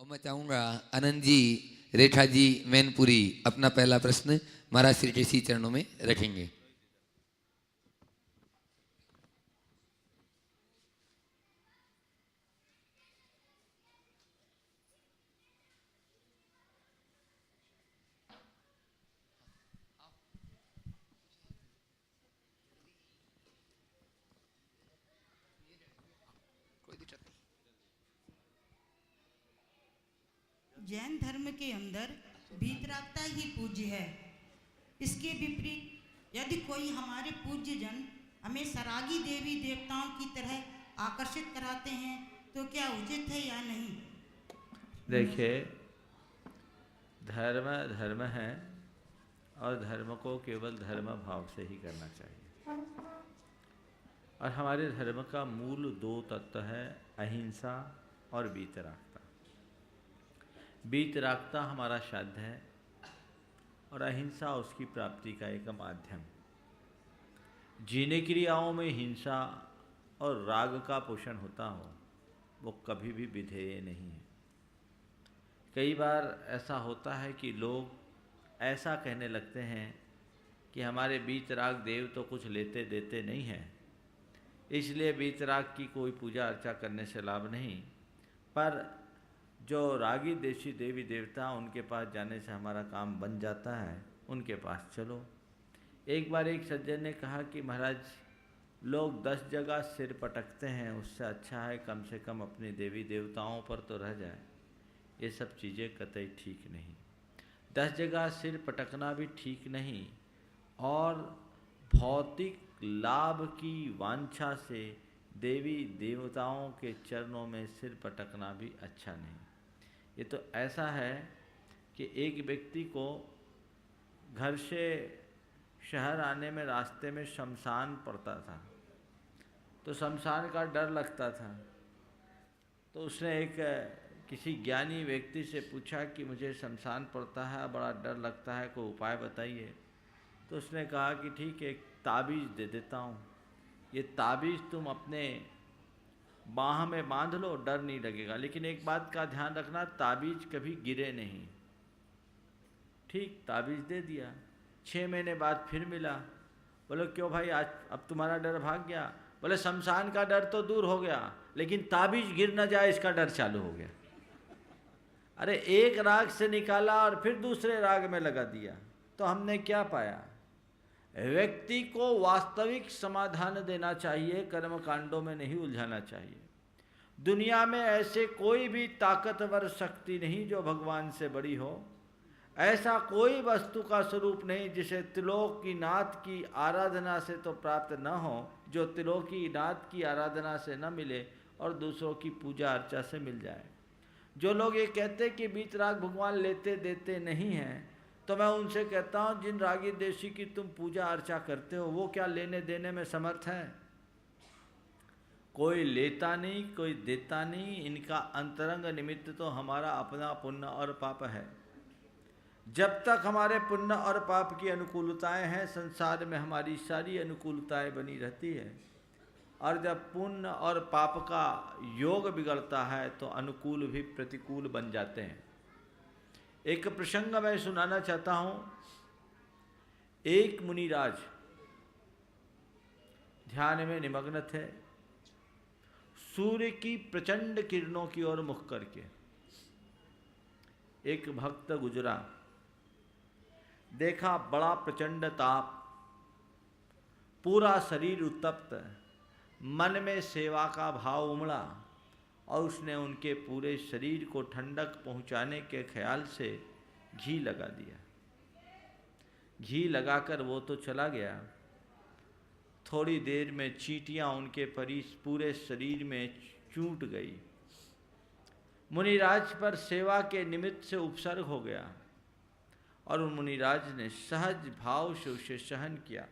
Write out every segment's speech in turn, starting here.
और मैं चाहूँगा आनंद जी, रेखा जी, मैनपुरी अपना पहला प्रश्न महाराज श्री ऋषि चरणों में रखेंगे। जैन धर्म के अंदर वीतरागता ही पूज्य है। इसके विपरीत यदि कोई हमारे पूज्य जन हमें सरागी देवी देवताओं की तरह आकर्षित कराते हैं तो क्या उचित है या नहीं? देखिए, धर्म धर्म है और धर्म को केवल धर्म भाव से ही करना चाहिए। और हमारे धर्म का मूल दो तत्व है, अहिंसा और वीतरागता। वीतरागता हमारा श्राद्ध है और अहिंसा उसकी प्राप्ति का एक माध्यम। जीने क्रियाओं में हिंसा और राग का पोषण होता हो वो कभी भी विधेय नहीं है। कई बार ऐसा होता है कि लोग ऐसा कहने लगते हैं कि हमारे वीतराग देव तो कुछ लेते देते नहीं हैं, इसलिए वीतराग की कोई पूजा अर्चा करने से लाभ नहीं। पर जो रागी देशी देवी देवता उनके पास जाने से हमारा काम बन जाता है, उनके पास चलो। एक बार एक सज्जन ने कहा कि महाराज, लोग 10 जगह सिर पटकते हैं, उससे अच्छा है कम से कम अपने देवी देवताओं पर तो रह जाए। ये सब चीज़ें कतई ठीक नहीं। 10 जगह सिर पटकना भी ठीक नहीं और भौतिक लाभ की वांछा से देवी देवताओं के चरणों में सिर पटकना भी अच्छा नहीं। ये तो ऐसा है कि एक व्यक्ति को घर से शहर आने में रास्ते में शमशान पड़ता था, तो शमशान का डर लगता था। तो उसने एक किसी ज्ञानी व्यक्ति से पूछा कि मुझे शमशान पड़ता है, बड़ा डर लगता है, कोई उपाय बताइए। तो उसने कहा कि ठीक है, एक ताबीज़ दे देता हूँ, ये ताबीज़ तुम अपने बाह में बांध लो, डर नहीं लगेगा। लेकिन एक बात का ध्यान रखना, ताबीज़ कभी गिरे नहीं। ठीक, ताबीज़ दे दिया। 6 महीने बाद फिर मिला। बोलो क्यों भाई, आज अब तुम्हारा डर भाग गया? बोले शमशान का डर तो दूर हो गया, लेकिन ताबीज़ गिर न जाए इसका डर चालू हो गया। अरे एक राग से निकाला और फिर दूसरे राग में लगा दिया, तो हमने क्या पाया? व्यक्ति को वास्तविक समाधान देना चाहिए, कर्म कांडों में नहीं उलझाना चाहिए। दुनिया में ऐसे कोई भी ताकतवर शक्ति नहीं जो भगवान से बड़ी हो। ऐसा कोई वस्तु का स्वरूप नहीं जिसे त्रिलोकीनाथ की आराधना से तो प्राप्त न हो, जो त्रिलोकीनाथ की आराधना से न मिले और दूसरों की पूजा अर्चा से मिल जाए। जो लोग ये कहते कि वीतराग भगवान लेते देते नहीं हैं, तो मैं उनसे कहता हूँ, जिन रागी देशी की तुम पूजा अर्चा करते हो वो क्या लेने देने में समर्थ है? कोई लेता नहीं, कोई देता नहीं। इनका अंतरंग निमित्त तो हमारा अपना पुण्य और पाप है। जब तक हमारे पुण्य और पाप की अनुकूलताएं हैं, संसार में हमारी सारी अनुकूलताएं बनी रहती है। और जब पुण्य और पाप का योग बिगड़ता है तो अनुकूल भी प्रतिकूल बन जाते हैं। एक प्रसंग मैं सुनाना चाहता हूँ। एक मुनिराज ध्यान में निमग्न थे, सूर्य की प्रचंड किरणों की ओर मुख करके। एक भक्त गुजरा, देखा बड़ा प्रचंड ताप, पूरा शरीर उत्तप्त, मन में सेवा का भाव उमड़ा और उसने उनके पूरे शरीर को ठंडक पहुंचाने के ख्याल से घी लगा दिया। घी लगाकर वो तो चला गया। थोड़ी देर में चींटियां उनके पूरे शरीर में चूट गई। मुनिराज पर सेवा के निमित्त से उपसर्ग हो गया और उन मुनिराज ने सहज भाव से उसे सहन किया।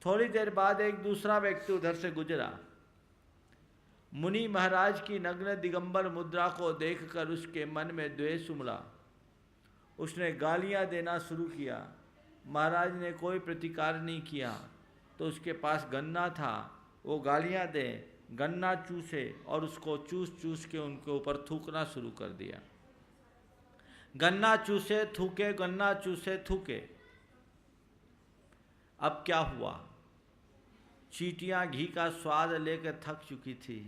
थोड़ी देर बाद एक दूसरा व्यक्ति उधर से गुजरा। मुनि महाराज की नग्न दिगंबर मुद्रा को देखकर उसके मन में द्वेष उमड़ा। उसने गालियां देना शुरू किया। महाराज ने कोई प्रतिकार नहीं किया, तो उसके पास गन्ना था, वो गालियां दे गन्ना चूसे और उसको चूस चूस के उनके ऊपर थूकना शुरू कर दिया। गन्ना चूसे थूके, गन्ना चूसे थूके। अब क्या हुआ? चींटियाँ घी का स्वाद लेकर थक चुकी थी।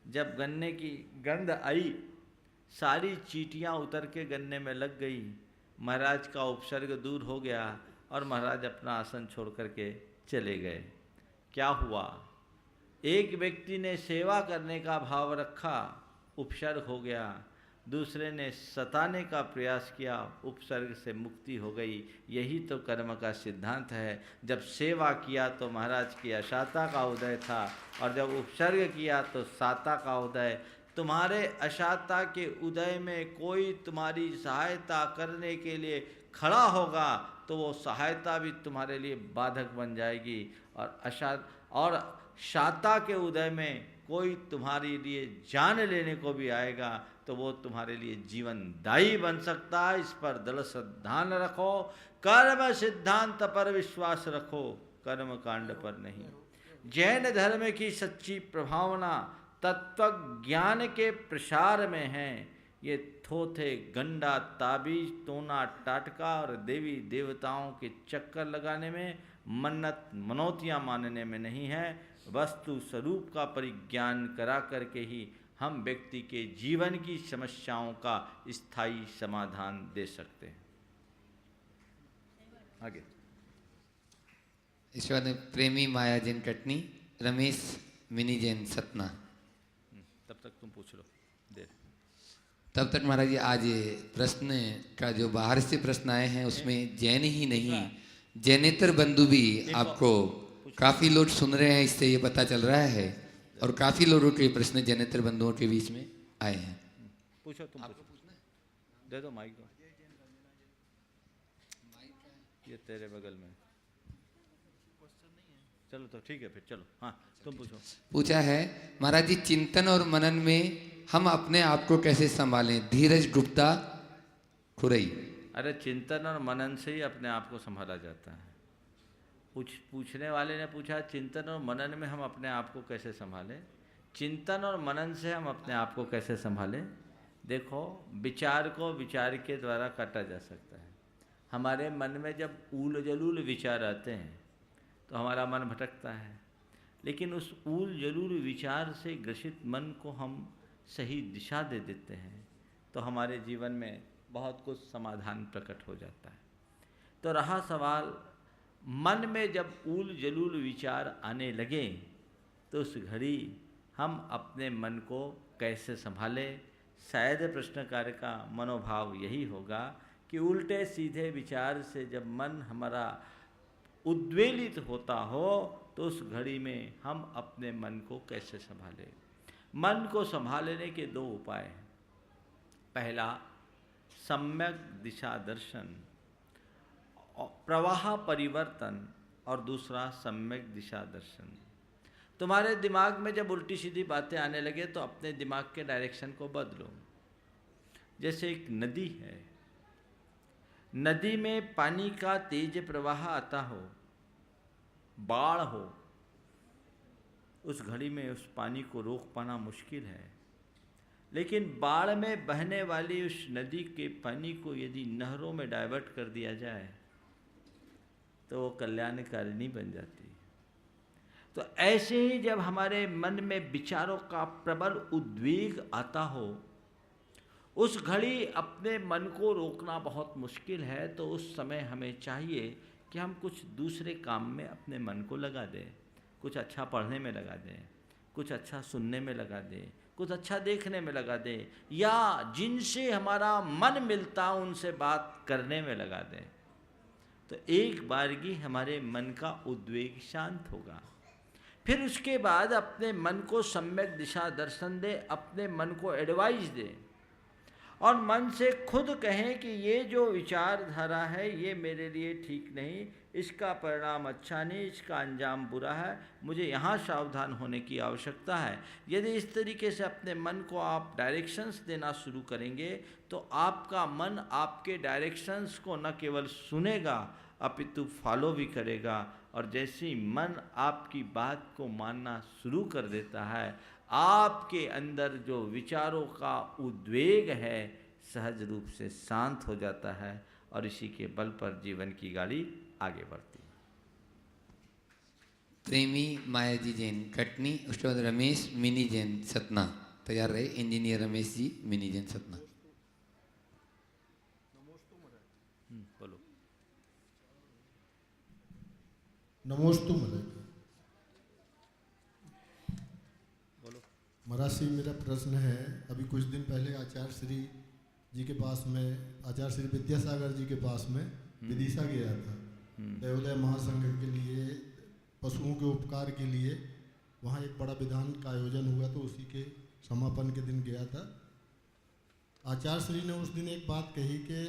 जब गन्ने की गंध आई, सारी चींटियाँ उतर के गन्ने में लग गई। महाराज का उपसर्ग दूर हो गया और महाराज अपना आसन छोड़ करके चले गए। क्या हुआ? एक व्यक्ति ने सेवा करने का भाव रखा, उपसर्ग हो गया। दूसरे ने सताने का प्रयास किया, उपसर्ग से मुक्ति हो गई। यही तो कर्म का सिद्धांत है। जब सेवा किया तो महाराज की अशाता का उदय था, और जब उपसर्ग किया तो साता का उदय। तुम्हारे अशाता के उदय में कोई तुम्हारी सहायता करने के लिए खड़ा होगा तो वो सहायता भी तुम्हारे लिए बाधक बन जाएगी, और शाता के उदय में कोई तुम्हारे लिए जान लेने को भी आएगा तो वो तुम्हारे लिए जीवनदायी बन सकता है। इस पर दृढ़ श्रद्धान रखो। कर्म सिद्धांत पर विश्वास रखो, कर्म कांड पर नहीं। जैन धर्म की सच्ची प्रभावना तत्व ज्ञान के प्रसार में है। ये थोथे, गंडा, ताबीज, टोना, टाटका और देवी देवताओं के चक्कर लगाने में, मन्नत मनौतियाँ मानने में नहीं है। वस्तु स्वरूप का परिज्ञान करा करके ही हम व्यक्ति के जीवन की समस्याओं का स्थायी समाधान दे सकते हैं। आगे। ईश्वर ने प्रेमी माया जैन कटनी, रमेश मिनी जैन सतना। तब तक तुम पूछ लो देर। तब तक महाराज जी आज ये प्रश्न का जो बाहर से प्रश्न आए हैं उसमें जैन ही नहीं, जैनेतर बंधु भी आपको काफी लोग सुन रहे हैं, इससे ये पता चल रहा है। और काफी लोगों के प्रश्न जैनेतर बंधुओं के बीच में आए हैं। पूछो तुम। आपको पूछना है? दे दो माइक दो। ये तेरे बगल में। चलो तो ठीक है फिर, चलो हाँ तुम पूछो। पूछा है महाराज जी, चिंतन और मनन में हम अपने आप को कैसे संभालें? धीरज गुप्ता खुरई। अरे चिंतन और मनन से ही अपने आप को संभाला जाता है। पूछने वाले ने पूछा चिंतन और मनन में हम अपने आप को कैसे संभालें? चिंतन और मनन से हम अपने आप को कैसे संभालें? देखो, विचार को विचार के द्वारा काटा जा सकता है। हमारे मन में जब ऊल जलूल विचार आते हैं तो हमारा मन भटकता है, लेकिन उस ऊल जलूल विचार से ग्रसित मन को हम सही दिशा दे देते हैं तो हमारे जीवन में बहुत कुछ समाधान प्रकट हो जाता है। तो रहा सवाल, मन में जब ऊल जलूल विचार आने लगे तो उस घड़ी हम अपने मन को कैसे संभालें? शायद प्रश्नकार का मनोभाव यही होगा कि उल्टे सीधे विचार से जब मन हमारा उद्वेलित होता हो तो उस घड़ी में हम अपने मन को कैसे संभालें? मन को संभालने के दो उपाय हैं। पहला, सम्यक दिशा दर्शन, प्रवाह परिवर्तन, और दूसरा सम्यक दिशा दर्शन। तुम्हारे दिमाग में जब उल्टी सीधी बातें आने लगे तो अपने दिमाग के डायरेक्शन को बदलो। जैसे एक नदी है, नदी में पानी का तेज प्रवाह आता हो, बाढ़ हो, उस घड़ी में उस पानी को रोक पाना मुश्किल है। लेकिन बाढ़ में बहने वाली उस नदी के पानी को यदि नहरों में डाइवर्ट कर दिया जाए तो वो कल्याणकारिणी बन जाती है। तो ऐसे ही जब हमारे मन में विचारों का प्रबल उद्वेग आता हो, उस घड़ी अपने मन को रोकना बहुत मुश्किल है। तो उस समय हमें चाहिए कि हम कुछ दूसरे काम में अपने मन को लगा दें। कुछ अच्छा पढ़ने में लगा दें, कुछ अच्छा सुनने में लगा दें, कुछ अच्छा देखने में लगा दें, या जिनसे हमारा मन मिलता उनसे बात करने में लगा दें। तो एक बारगी हमारे मन का उद्वेग शांत होगा। फिर उसके बाद अपने मन को सम्यक दिशा दर्शन दे, अपने मन को एडवाइस दे और मन से खुद कहें कि ये जो विचारधारा है ये मेरे लिए ठीक नहीं, इसका परिणाम अच्छा नहीं, इसका अंजाम बुरा है, मुझे यहाँ सावधान होने की आवश्यकता है। यदि इस तरीके से अपने मन को आप डायरेक्शंस देना शुरू करेंगे तो आपका मन आपके डायरेक्शंस को न केवल सुनेगा, अपितु फॉलो भी करेगा। और जैसे ही मन आपकी बात को मानना शुरू कर देता है, आपके अंदर जो विचारों का उद्वेग है सहज रूप से शांत हो जाता है और इसी के बल पर जीवन की गाड़ी आगे बढ़ती है। प्रेमी मायाजी जैन कटनी, उसके बाद रमेश मिनी जैन सतना। तैयार रहे इंजीनियर रमेश जी, मिनी जैन सतना। बोलो। नमोस्तु महाराज। बोलो। महाराज श्री, मेरा प्रश्न है, अभी कुछ दिन पहले आचार्य श्री जी के पास में, आचार्य श्री विद्यासागर जी के पास में विदिशा गया था देवोदय महासंघ के लिए, पशुओं के उपकार के लिए। वहाँ एक बड़ा विधान का आयोजन हुआ, तो उसी के समापन के दिन गया था। आचार्य श्री ने उस दिन एक बात कही कि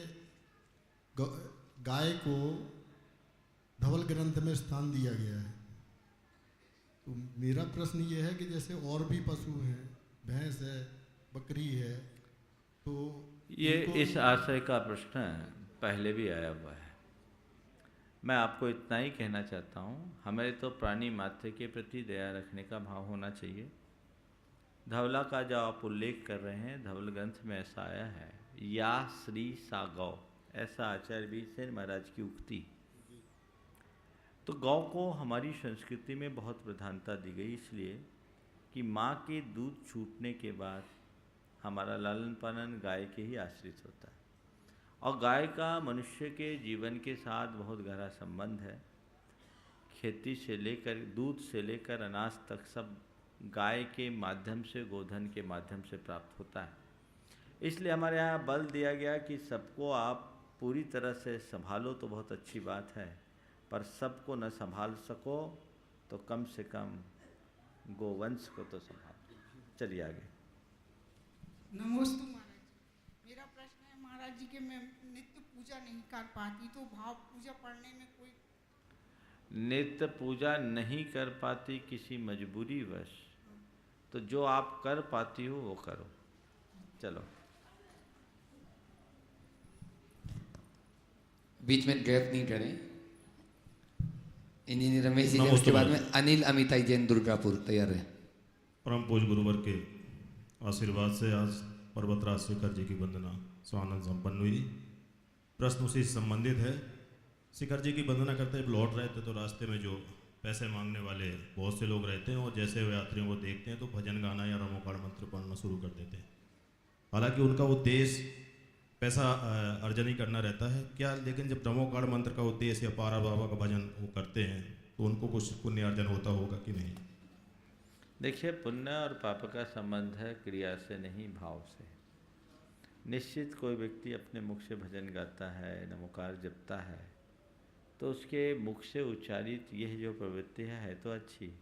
गाय को धवल ग्रंथ में स्थान दिया गया है। तो मेरा प्रश्न ये है कि जैसे और भी पशु हैं, भैंस है, बकरी है, तो ये इस आशय का प्रश्न पहले भी आया हुआ है। मैं आपको इतना ही कहना चाहता हूँ, हमें तो प्राणी मात्र के प्रति दया रखने का भाव होना चाहिए। धवला का जो आप उल्लेख कर रहे हैं, धवल ग्रंथ में ऐसा आया है, या श्री सा गौ, ऐसा आचार्य वीर सेन महाराज की उक्ति। तो गौ को हमारी संस्कृति में बहुत प्रधानता दी गई, इसलिए कि माँ के दूध छूटने के बाद हमारा लालन पालन गाय के ही आश्रित होता है। और गाय का मनुष्य के जीवन के साथ बहुत गहरा संबंध है। खेती से लेकर, दूध से लेकर अनाज तक सब गाय के माध्यम से, गोधन के माध्यम से प्राप्त होता है। इसलिए हमारे यहाँ बल दिया गया कि सबको आप पूरी तरह से संभालो तो बहुत अच्छी बात है, पर सबको न संभाल सको तो कम से कम गोवंश को तो संभालो। चलिए आगे। नमोस्तु महाराज। मेरा प्रश्न है महाराज जी के, मैं नित्य पूजा नहीं कर पाती, तो भाव पूजा पढ़ने में कोई? नित्य पूजा नहीं कर पाती किसी मजबूरी वश, तो जो आप कर पाती हो वो करो। चलो। बीच में गैप नहीं करें। इंजीनियर रमेश जी, उसके बाद में अनिल अमिताई जैन दुर्गापुर। तैयार है। परम पूज्य गुरुवर के आशीर्वाद से आज पर्वतराज शिखर जी की वंदना स्वानंद संपन्न हुई। प्रश्न उसी से संबंधित है। शिखर जी की वंदना करते जब लौट रहे थे तो रास्ते में जो पैसे मांगने वाले बहुत से लोग रहते हैं, और जैसे वे यात्रियों को देखते हैं तो भजन गाना या रामोकार मंत्र पढ़ना शुरू कर देते हैं। हालांकि उनका उद्देश्य पैसा अर्जन ही करना रहता है क्या, लेकिन जब रामोकार मंत्र का उद्देश्य या पारा बाबा का भजन वो करते हैं तो उनको कुछ पुण्य अर्जन होता होगा कि नहीं? देखिए, पुण्य और पाप का संबंध है क्रिया से नहीं, भाव से। निश्चित कोई व्यक्ति अपने मुख से भजन गाता है, नमोकार जपता है, तो उसके मुख से उच्चारित यह जो प्रवृत्ति है तो अच्छी,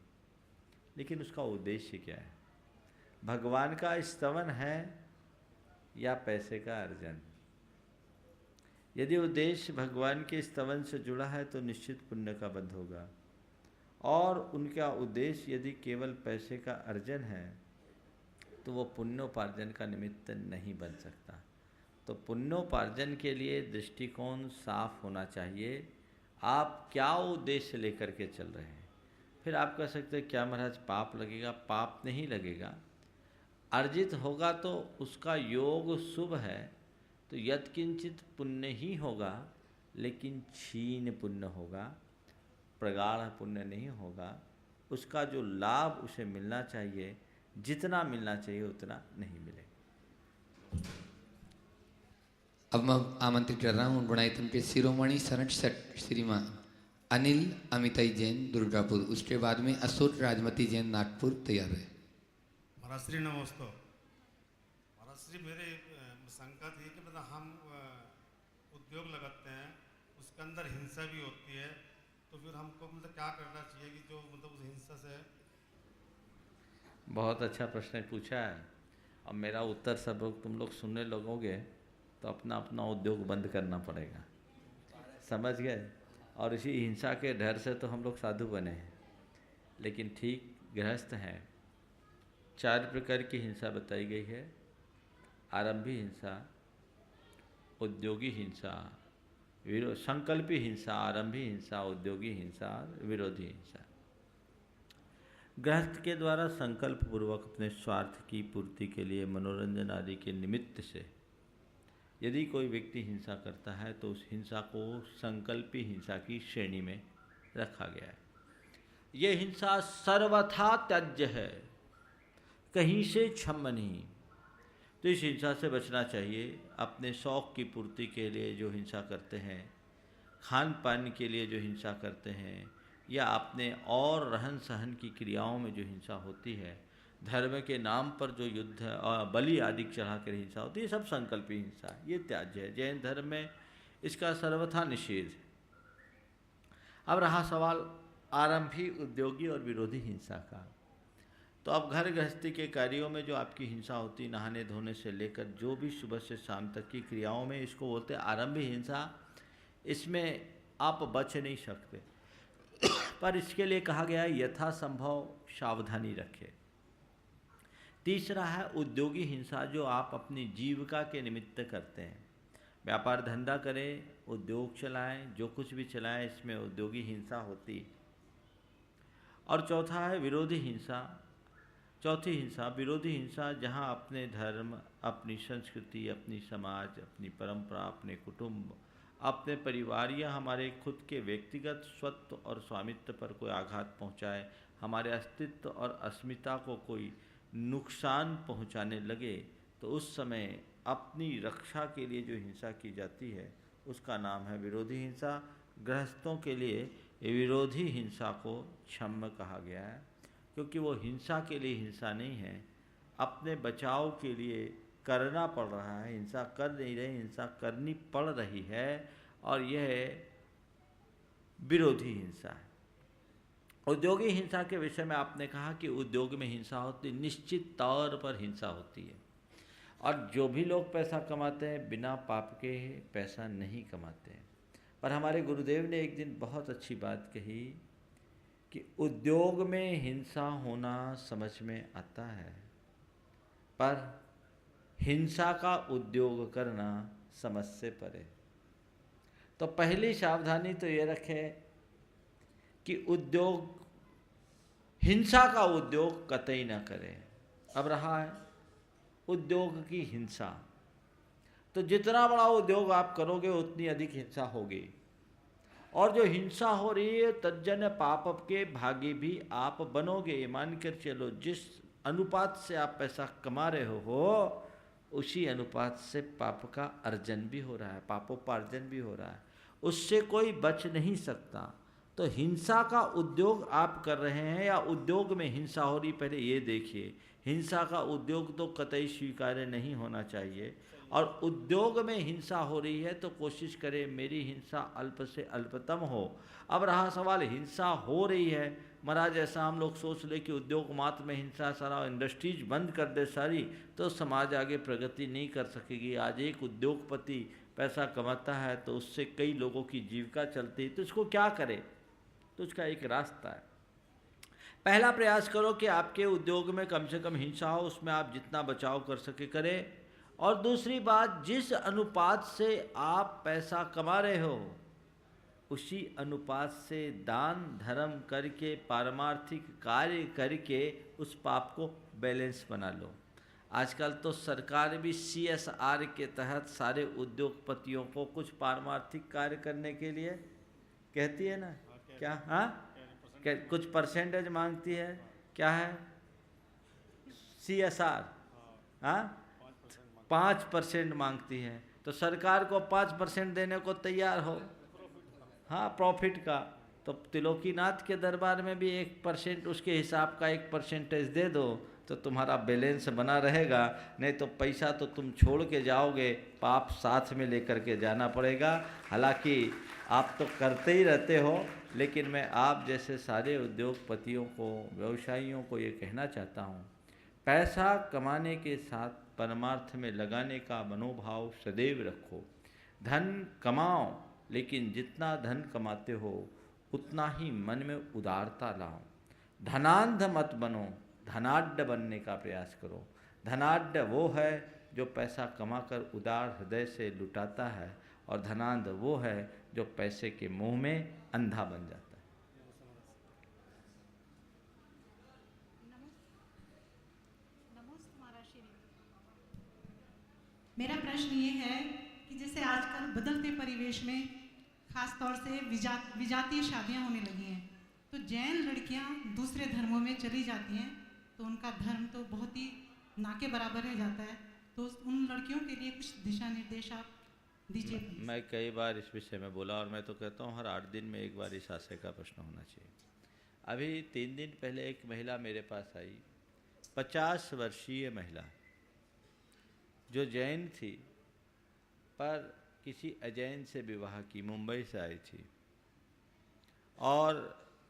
लेकिन उसका उद्देश्य क्या है? भगवान का स्तवन है या पैसे का अर्जन? यदि उद्देश्य भगवान के स्तवन से जुड़ा है तो निश्चित पुण्य का बंध होगा, और उनका उद्देश्य यदि केवल पैसे का अर्जन है तो वो पुण्योपार्जन का निमित्त नहीं बन सकता। तो पुण्योपार्जन के लिए दृष्टिकोण साफ होना चाहिए। आप क्या उद्देश्य लेकर के चल रहे हैं? फिर आप कह सकते हैं क्या महाराज पाप लगेगा? पाप नहीं लगेगा, अर्जित होगा तो उसका योग शुभ है, तो यत्किंचित पुण्य ही होगा, लेकिन क्षीण पुण्य होगा, प्रगाढ़ पुण्य नहीं होगा। उसका जो लाभ उसे मिलना चाहिए, जितना मिलना चाहिए उतना नहीं मिलेगा। अब मैं आमंत्रित कर रहा हूँ गुणायतन के शिरोमणि शरण श्रीमान अनिल अमिताई जैन दुर्गापुर, उसके बाद में अशोक राजमती जैन नागपुर। तैयार है। महाराज श्री नमस्ते। महाराज श्री, मेरे शंका थी कि मतलब हम उद्योग लगाते हैं, उसके अंदर हिंसा भी होती है, तो फिर हमको मतलब क्या करना चाहिए कि जो मतलब उस हिंसा से? बहुत अच्छा प्रश्न पूछा है। अब मेरा उत्तर सब लोग तुम लोग सुनने लगोगे तो अपना अपना उद्योग बंद करना पड़ेगा, समझ गए? और इसी हिंसा के डर से तो हम लोग साधु बने हैं, लेकिन ठीक गृहस्थ हैं। 4 प्रकार की हिंसा बताई गई है: आरंभी हिंसा, उद्योगी हिंसा, संकल्पी हिंसा, आरंभी हिंसा, उद्योगी हिंसा, विरोधी हिंसा। गृहस्थ के द्वारा संकल्प पूर्वक अपने स्वार्थ की पूर्ति के लिए मनोरंजन आदि के निमित्त से यदि कोई व्यक्ति हिंसा करता है तो उस हिंसा को संकल्पी हिंसा की श्रेणी में रखा गया है। यह हिंसा सर्वथा त्याज्य है, कहीं से क्षम्य नहीं। तो इस हिंसा से बचना चाहिए। अपने शौक़ की पूर्ति के लिए जो हिंसा करते हैं, खान पान के लिए जो हिंसा करते हैं, या अपने और रहन सहन की क्रियाओं में जो हिंसा होती है, धर्म के नाम पर जो युद्ध और बलि आदि चढ़ा कर हिंसा होती है, सब संकल्पी हिंसा है, ये त्याज्य है। जैन धर्म में इसका सर्वथा निषेध है। अब रहा सवाल आरंभी, उद्योगी और विरोधी हिंसा का। तो अब घर गृहस्थी के कार्यों में जो आपकी हिंसा होती, नहाने धोने से लेकर जो भी सुबह से शाम तक की क्रियाओं में, इसको बोलते हैं आरंभी हिंसा। इसमें आप बच नहीं सकते, पर इसके लिए कहा गया है यथासंभव सावधानी रखें। तीसरा है उद्योगी हिंसा, जो आप अपनी जीविका के निमित्त करते हैं। व्यापार धंधा करें, उद्योग चलाएं, जो कुछ भी चलाएं, इसमें उद्योगी हिंसा होती है। और चौथा है विरोधी हिंसा। चौथी हिंसा विरोधी हिंसा, जहां अपने धर्म, अपनी संस्कृति, अपनी समाज, अपनी परंपरा, अपने कुटुंब, अपने परिवार या हमारे खुद के व्यक्तिगत स्वत्व और स्वामित्व पर कोई आघात पहुंचाए, हमारे अस्तित्व और अस्मिता को कोई नुकसान पहुंचाने लगे, तो उस समय अपनी रक्षा के लिए जो हिंसा की जाती है उसका नाम है विरोधी हिंसा। गृहस्थों के लिए विरोधी हिंसा को क्षम्य कहा गया है, क्योंकि वो हिंसा के लिए हिंसा नहीं है, अपने बचाव के लिए करना पड़ रहा है। हिंसा कर नहीं रहे, हिंसा करनी पड़ रही है, और यह विरोधी हिंसा है। औद्योगिक हिंसा के विषय में आपने कहा कि उद्योग में हिंसा होती, निश्चित तौर पर हिंसा होती है। और जो भी लोग पैसा कमाते हैं बिना पाप के पैसा नहीं कमाते हैं। पर हमारे गुरुदेव ने एक दिन बहुत अच्छी बात कही कि उद्योग में हिंसा होना समझ में आता है, पर हिंसा का उद्योग करना समझ से परे। तो पहली सावधानी तो ये रखें कि उद्योग, हिंसा का उद्योग कतई न करें। अब रहा है उद्योग की हिंसा, तो जितना बड़ा उद्योग आप करोगे उतनी अधिक हिंसा होगी। और जो हिंसा हो रही है तज्जन पाप के भागी भी आप बनोगे। ये मान कर चलो, जिस अनुपात से आप पैसा कमा रहे हो उसी अनुपात से पाप का अर्जन भी हो रहा है, पापोपार्जन भी हो रहा है, उससे कोई बच नहीं सकता। तो हिंसा का उद्योग आप कर रहे हैं या उद्योग में हिंसा हो रही, पहले ये देखिए। हिंसा का उद्योग तो कतई स्वीकार्य नहीं होना चाहिए, और उद्योग में हिंसा हो रही है तो कोशिश करें मेरी हिंसा अल्प से अल्पतम हो। अब रहा सवाल हिंसा हो रही है, महाराज ऐसा हम लोग सोच ले कि उद्योग मात्र में हिंसा, सारा इंडस्ट्रीज बंद कर दे सारी, तो समाज आगे प्रगति नहीं कर सकेगी। आज एक उद्योगपति पैसा कमाता है तो उससे कई लोगों की जीविका चलती है, तो इसको क्या करे? तो उसका एक रास्ता है। पहला प्रयास करो कि आपके उद्योग में कम से कम हिंसा हो, उसमें आप जितना बचाव कर सके करें। और दूसरी बात, जिस अनुपात से आप पैसा कमा रहे हो उसी अनुपात से दान धर्म करके, पारमार्थिक कार्य करके उस पाप को बैलेंस बना लो। आजकल तो सरकार भी CSR के तहत सारे उद्योगपतियों को कुछ पारमार्थिक कार्य करने के लिए कहती है ना, क्या? हाँ, कुछ परसेंटेज मांगती है। क्या है? CSR, हाँ, 5% मांगती है। तो सरकार को 5% देने को तैयार हो, हाँ, प्रॉफिट का। तो त्रिलोकीनाथ के दरबार में भी 1% उसके हिसाब का 1% दे दो तो तुम्हारा बैलेंस बना रहेगा। नहीं तो पैसा तो तुम छोड़ के जाओगे, पाप साथ में लेकर के जाना पड़ेगा। हालांकि आप तो करते ही रहते हो, लेकिन मैं आप जैसे सारे उद्योगपतियों को, व्यवसायियों को ये कहना चाहता हूँ, पैसा कमाने के साथ परमार्थ में लगाने का मनोभाव सदैव रखो। धन कमाओ, लेकिन जितना धन कमाते हो उतना ही मन में उदारता लाओ। धनांध मत बनो, धनाढ्य बनने का प्रयास करो। धनाढ्य वो है जो पैसा कमाकर उदार हृदय से लुटाता है, और धनांध वो है जो पैसे के मोह में अंधा बन जाता है। मेरा प्रश्न ये है कि जैसे आजकल बदलते परिवेश में खास तौर से विजातीय शादियां होने लगी हैं, तो जैन लड़कियां दूसरे धर्मों में चली जाती हैं तो उनका धर्म तो बहुत ही ना के बराबर रह जाता है, तो उन लड़कियों के लिए कुछ दिशा निर्देश आप दीजिए। मैं कई बार इस विषय में बोला और मैं तो कहता हूँ हर 8 दिन में एक बार इस आशय का प्रश्न होना चाहिए। अभी 3 दिन पहले एक महिला मेरे पास आई, 50 वर्षीय महिला जो जैन थी पर किसी अजैन से विवाह की, मुंबई से आई थी, और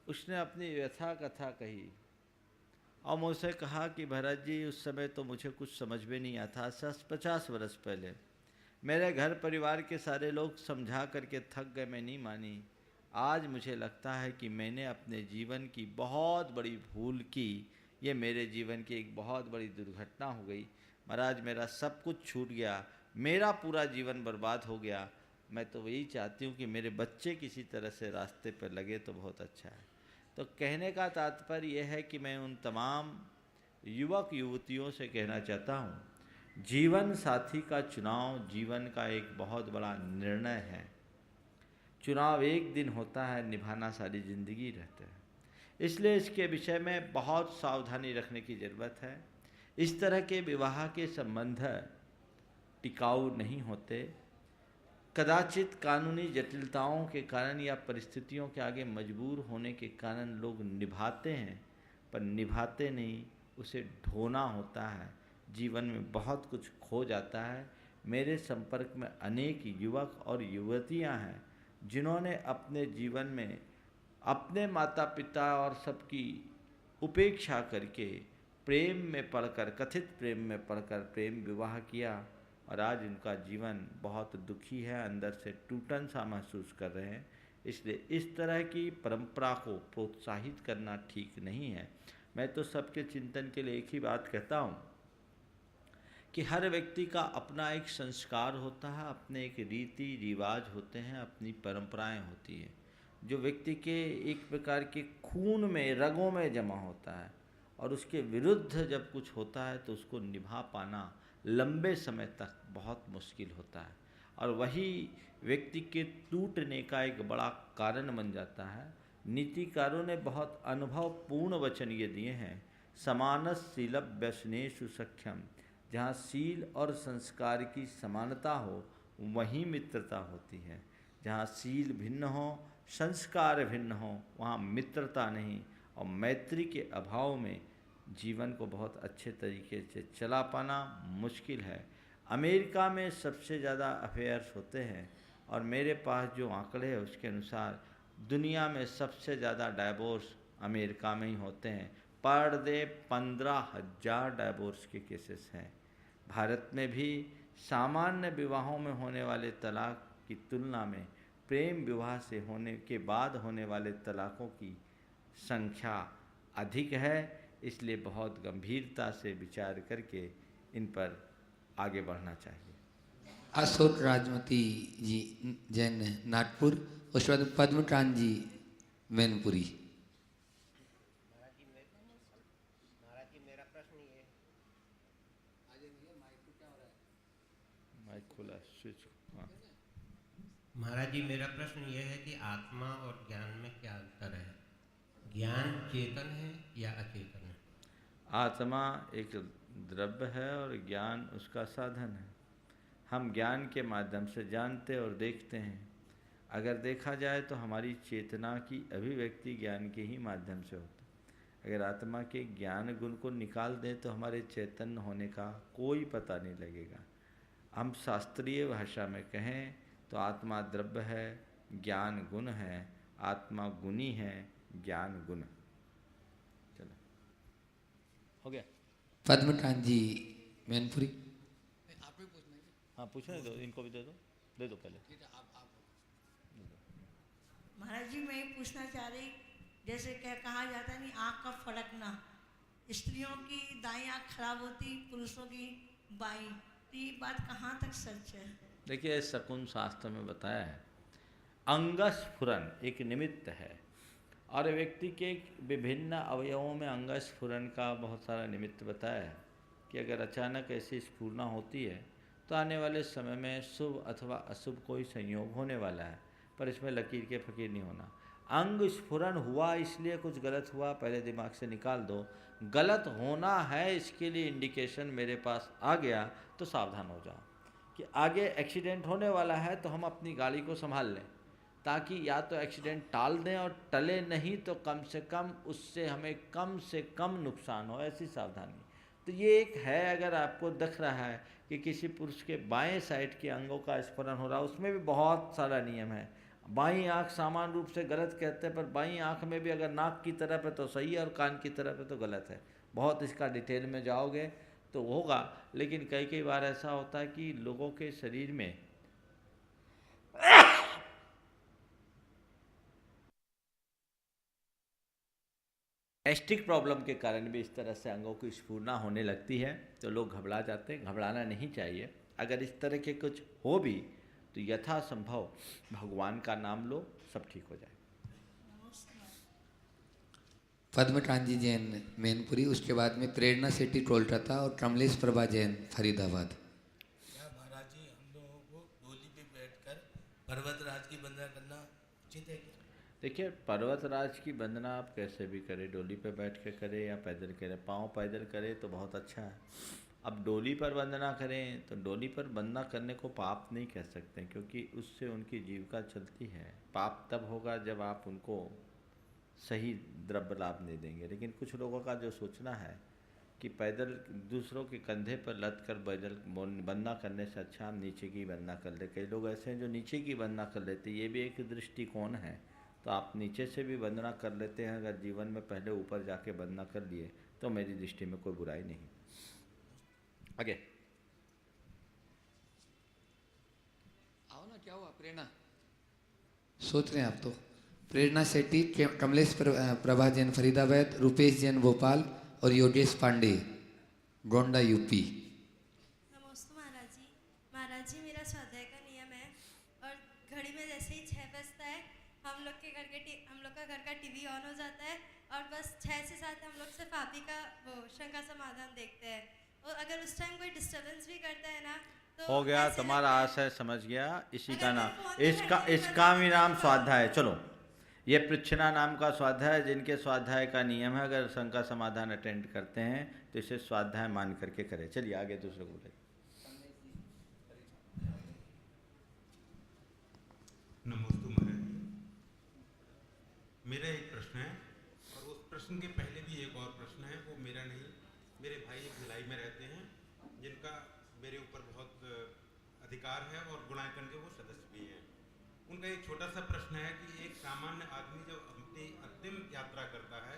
उसने अपनी व्यथा कथा कही और मुझसे कहा कि भरत जी उस समय तो मुझे कुछ समझ में नहीं आता था, 50 वर्ष पहले मेरे घर परिवार के सारे लोग समझा करके थक गए, मैं नहीं मानी। आज मुझे लगता है कि मैंने अपने जीवन की बहुत बड़ी भूल की, ये मेरे जीवन की एक बहुत बड़ी दुर्घटना हो गई। महाराज मेरा सब कुछ छूट गया, मेरा पूरा जीवन बर्बाद हो गया। मैं तो वही चाहती हूँ कि मेरे बच्चे किसी तरह से रास्ते पर लगे तो बहुत अच्छा है। तो कहने का तात्पर्य यह है कि मैं उन तमाम युवक युवतियों से कहना चाहता हूँ, जीवन साथी का चुनाव जीवन का एक बहुत बड़ा निर्णय है। चुनाव एक दिन होता है, निभाना सारी ज़िंदगी रहता है। इसलिए इसके विषय में बहुत सावधानी रखने की ज़रूरत है। इस तरह के विवाह के संबंध टिकाऊ नहीं होते। कदाचित कानूनी जटिलताओं के कारण या परिस्थितियों के आगे मजबूर होने के कारण लोग निभाते हैं, पर निभाते नहीं, उसे ढोना होता है। जीवन में बहुत कुछ खो जाता है। मेरे संपर्क में अनेक युवक और युवतियां हैं जिन्होंने अपने जीवन में अपने माता पिता और सबकी उपेक्षा करके प्रेम में पढ़कर, कथित प्रेम में पढ़कर प्रेम विवाह किया और आज उनका जीवन बहुत दुखी है, अंदर से टूटन सा महसूस कर रहे हैं। इसलिए इस तरह की परंपरा को प्रोत्साहित करना ठीक नहीं है। मैं तो सबके चिंतन के लिए एक ही बात कहता हूँ कि हर व्यक्ति का अपना एक संस्कार होता है, अपने एक रीति रिवाज होते हैं, अपनी परंपराएं होती हैं, जो व्यक्ति के एक प्रकार के खून में, रगों में जमा होता है, और उसके विरुद्ध जब कुछ होता है तो उसको निभा पाना लंबे समय तक बहुत मुश्किल होता है, और वही व्यक्ति के टूटने का एक बड़ा कारण बन जाता है। नीतिकारों ने बहुत अनुभवपूर्ण वचन ये दिए हैं, समानशील व्यसनेषु सख्यम, जहाँ सील और संस्कार की समानता हो वहीं मित्रता होती है। जहाँ सील भिन्न हो, संस्कार भिन्न हो, वहाँ मित्रता नहीं, और मैत्री के अभाव में जीवन को बहुत अच्छे तरीके से चला पाना मुश्किल है। अमेरिका में सबसे ज़्यादा अफेयर्स होते हैं, और मेरे पास जो आंकड़े हैं उसके अनुसार दुनिया में सबसे ज़्यादा डाइवोर्स अमेरिका में ही होते हैं। पर डे 15,000 डाइवोर्स के केसेस हैं। भारत में भी सामान्य विवाहों में होने वाले तलाक की तुलना में प्रेम विवाह से होने के बाद होने वाले तलाकों की संख्या अधिक है। इसलिए बहुत गंभीरता से विचार करके इन पर आगे बढ़ना चाहिए। अशोक राजमती जी जैन नागपुर, उसके बाद पद्मकांत जी मैनपुरी। महाराज जी मेरा प्रश्न ये है, माइक खुला, स्विच। हाँ। महाराज जी मेरा प्रश्न ये है कि आत्मा और ज्ञान में क्या अंतर है? ज्ञान चेतन है या अचेतन है? आत्मा एक द्रव्य है और ज्ञान उसका साधन है। हम ज्ञान के माध्यम से जानते और देखते हैं। अगर देखा जाए तो हमारी चेतना की अभिव्यक्ति ज्ञान के ही माध्यम से होती है। अगर आत्मा के ज्ञान गुण को निकाल दें तो हमारे चैतन्य होने का कोई पता नहीं लगेगा। हम शास्त्रीय भाषा में कहें तो आत्मा द्रव्य है, ज्ञान गुण है। आत्मा गुणी है, ज्ञान गुण। चलो हो गया। पद्मकांत जी मैनपुरी। हाँ पूछने दो, इनको भी दे दो पहले। महाराज जी मैं ये पूछना चाह रही, जैसे कहा जाता है नहीं, आँख का फड़कना, स्त्रियों की दाईं आँख खराब होती, पुरुषों की बाईं, तो ये बात कहाँ तक सच है? देखिए शकुन शास्त्र में बताया है, अंगस्फुरन एक निमित्त है और व्यक्ति के विभिन्न अवयवों में अंगस्फुरन का बहुत सारा निमित्त बताया है कि अगर अचानक ऐसी स्फुरना होती है तो आने वाले समय में शुभ अथवा अशुभ कोई संयोग होने वाला है, पर इसमें लकीर के फकीर नहीं होना। अंग स्फुरन हुआ इसलिए कुछ गलत हुआ, पहले दिमाग से निकाल दो। गलत होना है इसके लिए इंडिकेशन मेरे पास आ गया तो सावधान हो जाओ कि आगे एक्सीडेंट होने वाला है, तो हम अपनी गाड़ी को संभाल लें ताकि या तो एक्सीडेंट टाल दें और टले नहीं तो कम से कम उससे हमें कम से कम नुकसान हो, ऐसी सावधानी। तो ये एक है, अगर आपको दिख रहा है कि किसी पुरुष के बाएं साइड के अंगों का स्फुरन हो रहा है, उसमें भी बहुत सारा नियम है। बाईं आँख सामान्य रूप से गलत कहते हैं, पर बाईं आँख में भी अगर नाक की तरफ है तो सही है और कान की तरफ है तो गलत है। बहुत इसका डिटेल में जाओगे तो होगा, लेकिन कई कई बार ऐसा होता है कि लोगों के शरीर में गैस्ट्रिक प्रॉब्लम के कारण भी इस तरह से अंगों की स्फुरना होने लगती है, तो लोग घबरा जाते हैं। घबराना नहीं चाहिए। अगर इस तरह के कुछ हो भी तो यथासंभव भगवान का नाम लो, सब ठीक हो जाए। पद्मकांत जैन मैनपुरी, उसके बाद में प्रेरणा सेठी कोलकाता और कमलेश प्रभा जैन फरीदाबाद। क्या महाराज जी हम लोगों को डोली पे बैठकर पर्वतराज की वंदना करना उचित है क्या? देखिए पर्वतराज की वंदना आप कैसे भी करें, डोली पे बैठ के करें या पैदल करें। पाँव पैदल करें तो बहुत अच्छा है। अब डोली पर वंदना करें तो डोली पर वंदना करने को पाप नहीं कह सकते, क्योंकि उससे उनकी जीविका चलती है। पाप तब होगा जब आप उनको सही द्रव्य लाभ नहीं देंगे। लेकिन कुछ लोगों का जो सोचना है कि पैदल दूसरों के कंधे पर लद कर पैदल वंदना करने से अच्छा हम नीचे की वंदना कर ले। कई लोग ऐसे हैं जो नीचे की वंदना कर लेते, ये भी एक दृष्टिकोण है। तो आप नीचे से भी वंदना कर लेते हैं। अगर जीवन में पहले ऊपर जाके वंदना कर लिए तो मेरी दृष्टि में कोई बुराई नहीं। आगे आओ ना, क्या हुआ प्रेरणा? सोच रहे हैं आप तो। प्रेरणा सेठी, कमलेश प्रभा जैन फरीदाबाद, रुपेश जैन भोपाल और योगेश पांडे गोंडा यूपी। नमस्ते महाराज जी। महाराज जी मेरा स्वाध्याय का नियम है और घड़ी में जैसे ही 6 बजता है हम लोग का घर का टीवी ऑन हो जाता है और बस 6 से 7 हम लोग सिर्फ आप ही का वो शंका समाधान देखते हैं। और अगर उस टाइम कोई डिस्टर्बेंस भी करता है ना तो हो गया तुम्हारा आशय, समझ गया। इसी का नाम इसका भी नाम स्वाध्याय। चलो ये पृच्छना नाम का स्वाध्याय, जिनके स्वाध्याय का नियम है अगर शंका समाधान अटेंड करते हैं तो इसे स्वाध्याय मान करके करें। चलिए आगे दूसरे को बोले। नमस्ते महाराज। मेरा एक प्रश्न है और उस प्रश्न के पहले भी एक और प्रश्न है। वो मेरा नहीं, मेरे भाई एक भिलाई में रहते हैं जिनका मेरे ऊपर बहुत अधिकार है और गुणांकन के वो सदस्य भी हैं। उनका एक छोटा सा प्रश्न है कि एक सामान्य आदमी जब अपनी अंतिम यात्रा करता है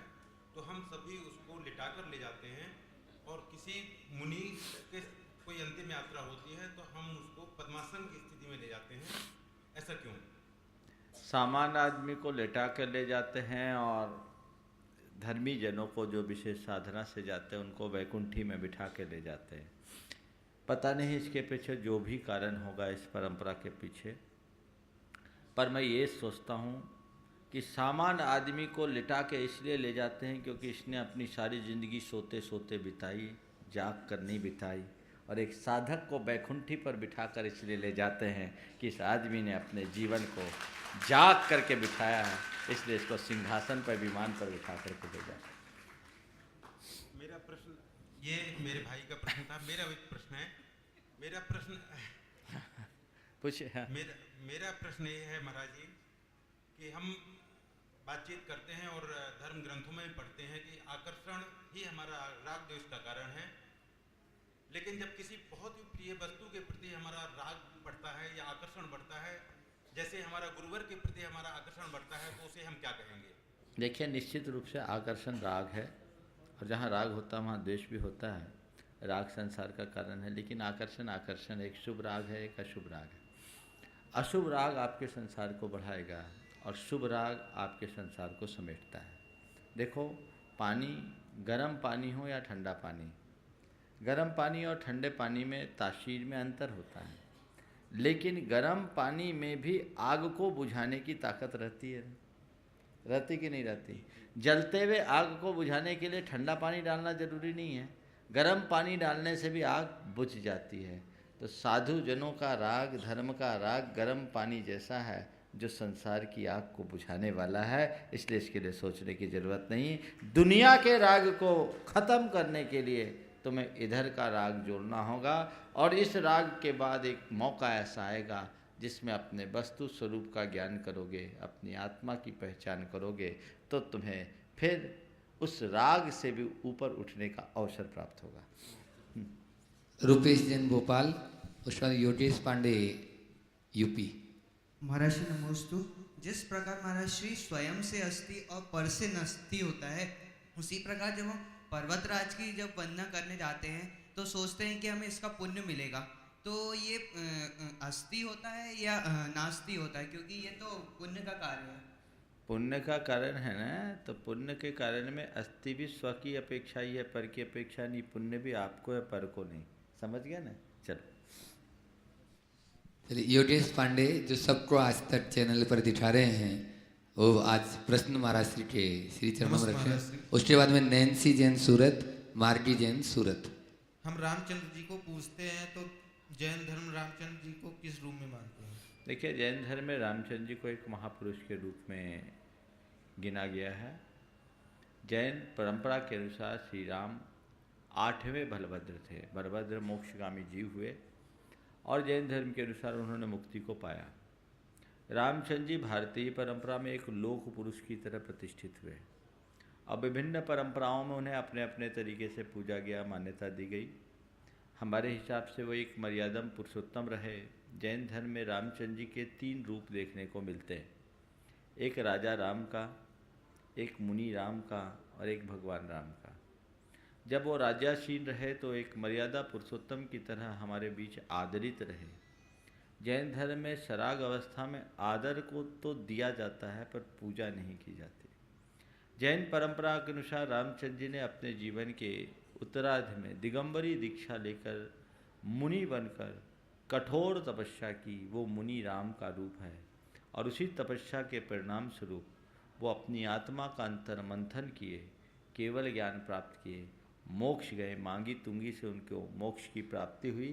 तो हम सभी उसको लिटा कर ले जाते हैं और किसी मुनि के कोई अंतिम यात्रा होती है तो हम उसको पद्मासन की स्थिति में ले जाते हैं, ऐसा क्यों? सामान्य आदमी को लेटा कर ले जाते हैं और धर्मी जनों को जो विशेष साधना से जाते हैं उनको वैकुंठी में बिठा के ले जाते हैं। पता नहीं इसके पीछे जो भी कारण होगा इस परंपरा के पीछे, पर मैं ये सोचता हूँ कि सामान्य आदमी को लिटा के इसलिए ले जाते हैं क्योंकि इसने अपनी सारी ज़िंदगी सोते सोते बिताई, जाग कर नहीं बिताई। और एक साधक को बैकुंठी पर बिठाकर इसलिए ले जाते हैं कि इस आदमी ने अपने जीवन को जाग करके बिठाया है, इसलिए इसको सिंहासन पर विमान पर बिठा करके ले जाते हैं। मेरा प्रश्न ये मेरे भाई का प्रश्न था। मेरा एक प्रश्न है। मेरा प्रश्न पूछिए। हाँ। मेरा प्रश्न ये है महाराज जी कि हम बातचीत करते हैं और धर्म ग्रंथों में पढ़ते हैं कि आकर्षण ही हमारा राग द्वेष का कारण है, लेकिन जब किसी बहुत ही प्रिय वस्तु के प्रति हमारा राग बढ़ता है या आकर्षण बढ़ता है, जैसे हमारा गुरुवर के प्रति हमारा आकर्षण बढ़ता है, तो उसे हम क्या कहेंगे? देखिए निश्चित रूप से आकर्षण राग है और जहाँ राग होता है वहाँ द्वेष भी होता है। राग संसार का कारण है, लेकिन आकर्षण एक शुभ राग है, एक अशुभ राग है। अशुभ राग आपके संसार को बढ़ाएगा और शुभ राग आपके संसार को समेटता है। देखो पानी, गर्म पानी हो या ठंडा पानी, गर्म पानी और ठंडे पानी में तासीर में अंतर होता है। लेकिन गर्म पानी में भी आग को बुझाने की ताकत रहती है, रहती कि नहीं रहती? जलते हुए आग को बुझाने के लिए ठंडा पानी डालना जरूरी नहीं है, गर्म पानी डालने से भी आग बुझ जाती है। तो साधु जनों का राग, धर्म का राग गर्म पानी जैसा है जो संसार की आग को बुझाने वाला है, इसलिए इसके लिए सोचने की ज़रूरत नहीं। दुनिया के राग को ख़त्म करने के लिए तुम्हें इधर का राग जोड़ना होगा, और इस राग के बाद एक मौका ऐसा आएगा जिसमें अपने वस्तु स्वरूप का ज्ञान करोगे, अपनी आत्मा की पहचान करोगे, तो तुम्हें फिर उस राग से भी ऊपर उठने का अवसर प्राप्त होगा। रुपेश जैन भोपाल, उसके बाद योगेश पांडे यूपी। महाराज श्री नमोस्तु। जिस प्रकार महाराज श्री स्वयं से अस्थि और पर से नस्ति होता है, उसी प्रकार जब हम पर्वतराज की जब वंदना करने जाते हैं तो सोचते हैं कि हमें इसका पुण्य मिलेगा, तो ये अस्थि होता है या नास्ति होता है? क्योंकि ये तो पुण्य का कार्य है। पुण्य का कारण है ना, तो पुण्य के कारण में अस्थि भी स्व की अपेक्षा ही है, पर की अपेक्षा नहीं। पुण्य भी आपको है, पर को नहीं। समझ गया ना? चलो चलिए, योगेश पांडे जो सबको आज तक चैनल पर दिखा रहे हैं, वो आज प्रश्न महाराज श्री के श्री चरणों में रखे। उसके बाद में नैन्सी जैन सूरत, मार्गी जैन सूरत। हम रामचंद्र जी को पूछते हैं तो जैन धर्म रामचंद्र जी को किस रूप में मानते हैं? देखिए, जैन धर्म में रामचंद्र जी को एक महापुरुष के रूप में गिना गया है। जैन परंपरा के अनुसार श्री राम 8वें बलभद्र थे। बलभद्र मोक्षगामी जीव हुए और जैन धर्म के अनुसार उन्होंने मुक्ति को पाया। रामचंद्र जी भारतीय परंपरा में एक लोक पुरुष की तरह प्रतिष्ठित हुए। अब विभिन्न परंपराओं में उन्हें अपने अपने तरीके से पूजा गया, मान्यता दी गई। हमारे हिसाब से वो एक मर्यादम पुरुषोत्तम रहे। जैन धर्म में रामचंद्र जी के 3 रूप देखने को मिलते हैं, एक राजा राम का, एक मुनि राम का और एक भगवान राम का। जब वो राजासीन रहे तो एक मर्यादा पुरुषोत्तम की तरह हमारे बीच आदरित रहे। जैन धर्म में सराग अवस्था में आदर को तो दिया जाता है पर पूजा नहीं की जाती। जैन परंपरा के अनुसार रामचंद्र जी ने अपने जीवन के उत्तरार्ध में दिगंबरी दीक्षा लेकर मुनि बनकर कठोर तपस्या की। वो मुनि राम का रूप है और उसी तपस्या के परिणाम स्वरूप वो अपनी आत्मा का अंतर मंथन किए, केवल ज्ञान प्राप्त किए, मोक्ष गए। मांगी तुंगी से उनको मोक्ष की प्राप्ति हुई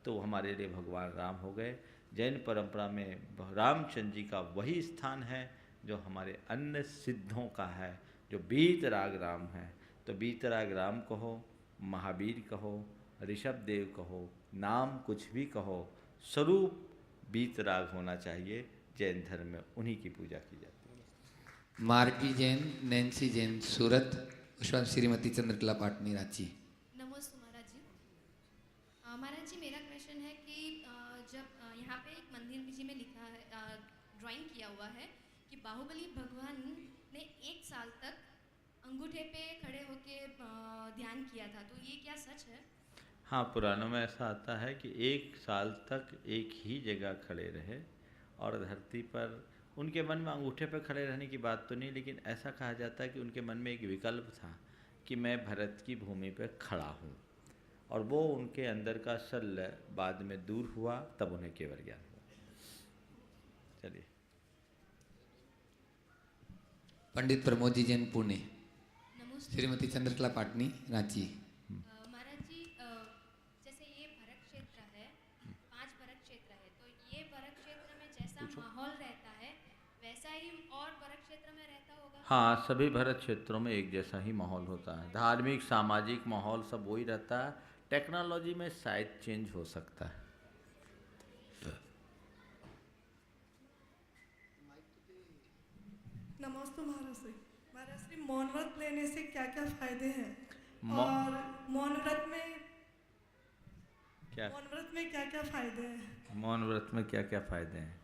तो हमारे लिए भगवान राम हो गए। जैन परंपरा में रामचंद्र जी का वही स्थान है जो हमारे अन्य सिद्धों का है, जो बीतराग राम है। तो बीतराग राम कहो, महावीर कहो, ऋषभ देव कहो, नाम कुछ भी कहो, स्वरूप बीतराग होना चाहिए। जैन धर्म में उन्हीं की पूजा की जाती है। मार्गी जैन, नैन्सी जैन सूरत, उसके बाद श्रीमती चंद्रकला पाटनी रांची। नमस्ते महाराज जी। महाराज जी, मेरा क्वेश्चन है कि जब यहाँ पे एक मंदिर जी में लिखा है, ड्राइंग किया हुआ है कि बाहुबली भगवान ने 1 साल तक अंगूठे पे खड़े होके ध्यान किया था, तो ये क्या सच है? हाँ, पुराणों में ऐसा आता है कि 1 साल तक एक ही जगह खड़े रहे और धरती पर उनके मन में अंगूठे पर खड़े रहने की बात तो नहीं, लेकिन ऐसा कहा जाता है कि उनके मन में एक विकल्प था कि मैं भरत की भूमि पर खड़ा हूँ, और वो उनके अंदर का शल्य बाद में दूर हुआ, तब उन्हें केवल ज्ञान हुआ। चलिए, पंडित प्रमोद जी जैन पुणे, श्रीमती चंद्रकला पाटनी रांची। महाराज जी, जैसे ये भरत क्षेत्र है, 5 भरत क्षेत्र है, तो ये भरत क्षेत्र में जैसा माहौल रहता है वैसा ही और भरत क्षेत्र में रहता होगा? हाँ, सभी भरत क्षेत्रों में एक जैसा ही माहौल होता है। धार्मिक, सामाजिक माहौल सब वही रहता है। टेक्नोलॉजी में शायद चेंज हो सकता है। नमस्ते महाराज श्री। महाराज श्री, मौन व्रत लेने से क्या क्या फायदे हैं? और मौन व्रत में क्या क्या फायदे हैं? मौन व्रत में क्या क्या फायदे हैं?